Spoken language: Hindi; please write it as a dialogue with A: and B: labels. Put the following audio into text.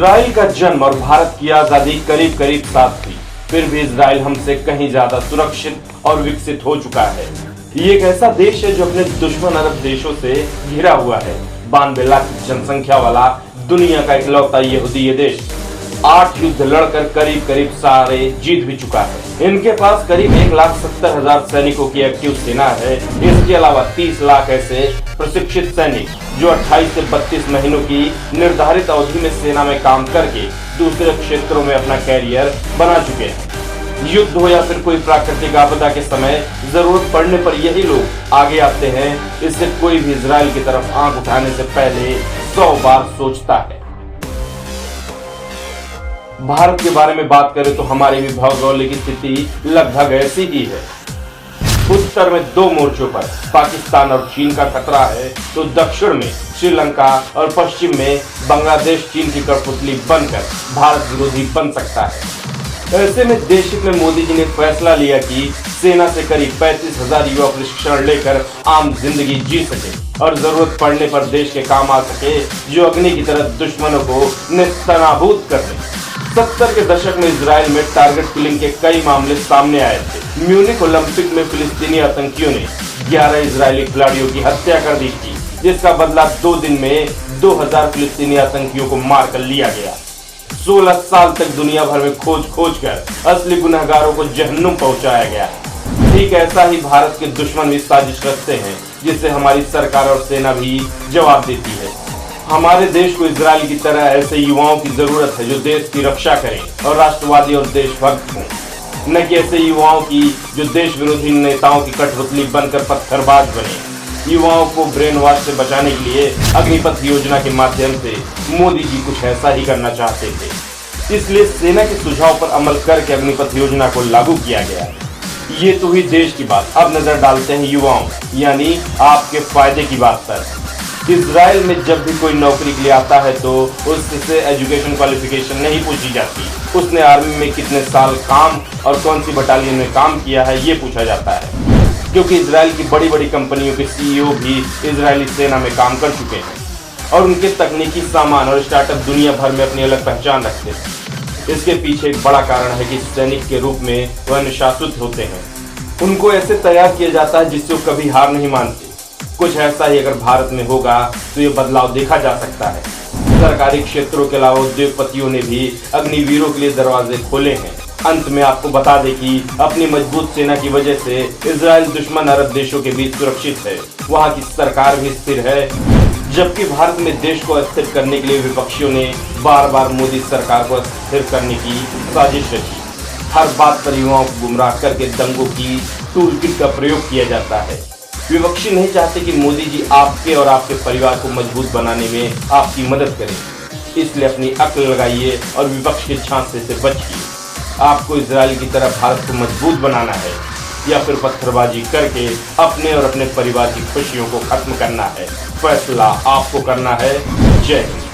A: इजराइल का जन्म और भारत की आजादी करीब करीब साथ थी, फिर भी इजराइल हमसे कहीं ज्यादा सुरक्षित और विकसित हो चुका है। ये एक ऐसा देश है जो अपने दुश्मन अरब देशों से घिरा हुआ है। 92 लाख की जनसंख्या वाला दुनिया का इकलौता यहूदी ये देश 8 युद्ध लड़कर करीब करीब सारे जीत भी चुका है। इनके पास करीब 1,70,000 सैनिकों की एक्टिव सेना है। इसके अलावा 30 लाख ऐसे प्रशिक्षित सैनिक जो 28 से 32 महीनों की निर्धारित अवधि में सेना में काम करके दूसरे क्षेत्रों में अपना कैरियर बना चुके हैं। युद्ध हो या फिर कोई प्राकृतिक आपदा के समय जरूरत पड़ने पर यही लोग आगे आते हैं। इससे कोई भी इजराइल की तरफ आंख उठाने से पहले 100 बार सोचता है। भारत के बारे में बात करें तो हमारी भी भौगोलिक स्थिति लगभग ऐसी ही है। उत्तर में 2 मोर्चों पर पाकिस्तान और चीन का खतरा है, तो दक्षिण में श्रीलंका और पश्चिम में बांग्लादेश चीन की कठपुतली बनकर भारत विरोधी बन सकता है। ऐसे में देश हित में मोदी जी ने फैसला लिया कि सेना से करीब 35,000 युवा प्रशिक्षण लेकर आम जिंदगी जी सके और जरूरत पड़ने पर देश के काम आ सके, जो अग्नि की तरह दुश्मनों को नेस्तनाबूद कर दे। 70 के दशक में इजराइल में टारगेट किलिंग के कई मामले सामने आए थे। म्यूनिक ओलंपिक में फिलिस्तीनी आतंकियों ने 11 इजरायली खिलाड़ियों की हत्या कर दी थी, जिसका बदला 2 दिन में 2000 फिलिस्तीनी आतंकियों को मार कर लिया गया। 16 साल तक दुनिया भर में खोज कर असली गुनहगारों को जहन्नुम पहुंचाया गया। ठीक ऐसा ही भारत के दुश्मन भी साजिश रचते हैं, जिससे हमारी सरकार और सेना भी जवाब देती है। हमारे देश को इजराइल की तरह ऐसे युवाओं की जरूरत है जो देश की रक्षा करें और राष्ट्रवादी और देशभक्त हों, न कि ऐसे युवाओं की जो देश विरोधी नेताओं की कठपुतली बनकर पत्थरबाज बने। युवाओं को ब्रेन वॉश से बचाने के लिए अग्निपथ योजना के माध्यम से मोदी जी कुछ ऐसा ही करना चाहते थे। इसलिए सेना के सुझाव पर अमल करके अग्निपथ योजना को लागू किया गया। ये तो हुई देश की बात। अब नजर डालते हैं युवाओं यानी आपके फायदे की बात पर। इजराइल में जब भी कोई नौकरी के लिए आता है तो उससे एजुकेशन क्वालिफिकेशन नहीं पूछी जाती, उसने आर्मी में कितने साल काम और कौन सी बटालियन में काम किया है ये पूछा जाता है, क्योंकि इजराइल की बड़ी बड़ी कंपनियों के सीईओ भी इजरायली सेना में काम कर चुके हैं और उनके तकनीकी सामान और स्टार्टअप दुनिया भर में अपनी अलग पहचान रखते हैं। इसके पीछे एक बड़ा कारण है कि सैनिक के रूप में वह अनुशासित होते हैं। उनको ऐसे तैयार किया जाता है जिससे वो कभी हार नहीं मानते। कुछ ऐसा ही अगर भारत में होगा तो ये बदलाव देखा जा सकता है। सरकारी क्षेत्रों के अलावा उद्योगपतियों ने भी अग्निवीरों के लिए दरवाजे खोले हैं। अंत में आपको बता दें कि अपनी मजबूत सेना की वजह से इजराइल दुश्मन अरब देशों के बीच सुरक्षित है। वहां की सरकार भी स्थिर है, जबकि भारत में देश को अस्थिर करने के लिए विपक्षियों ने बार बार मोदी सरकार को अस्थिर करने की साजिश रची। हर बात पर युवाओं को गुमराह करके दंगों की टूलकिट का प्रयोग किया जाता है। विपक्षी नहीं चाहते कि मोदी जी आपके और आपके परिवार को मजबूत बनाने में आपकी मदद करें, इसलिए अपनी अक्ल लगाइए और विपक्ष के झांसे से बचिए। आपको इजराइल की तरह भारत को मजबूत बनाना है या फिर पत्थरबाजी करके अपने और अपने परिवार की खुशियों को खत्म करना है, फैसला आपको करना है। जय हिंद।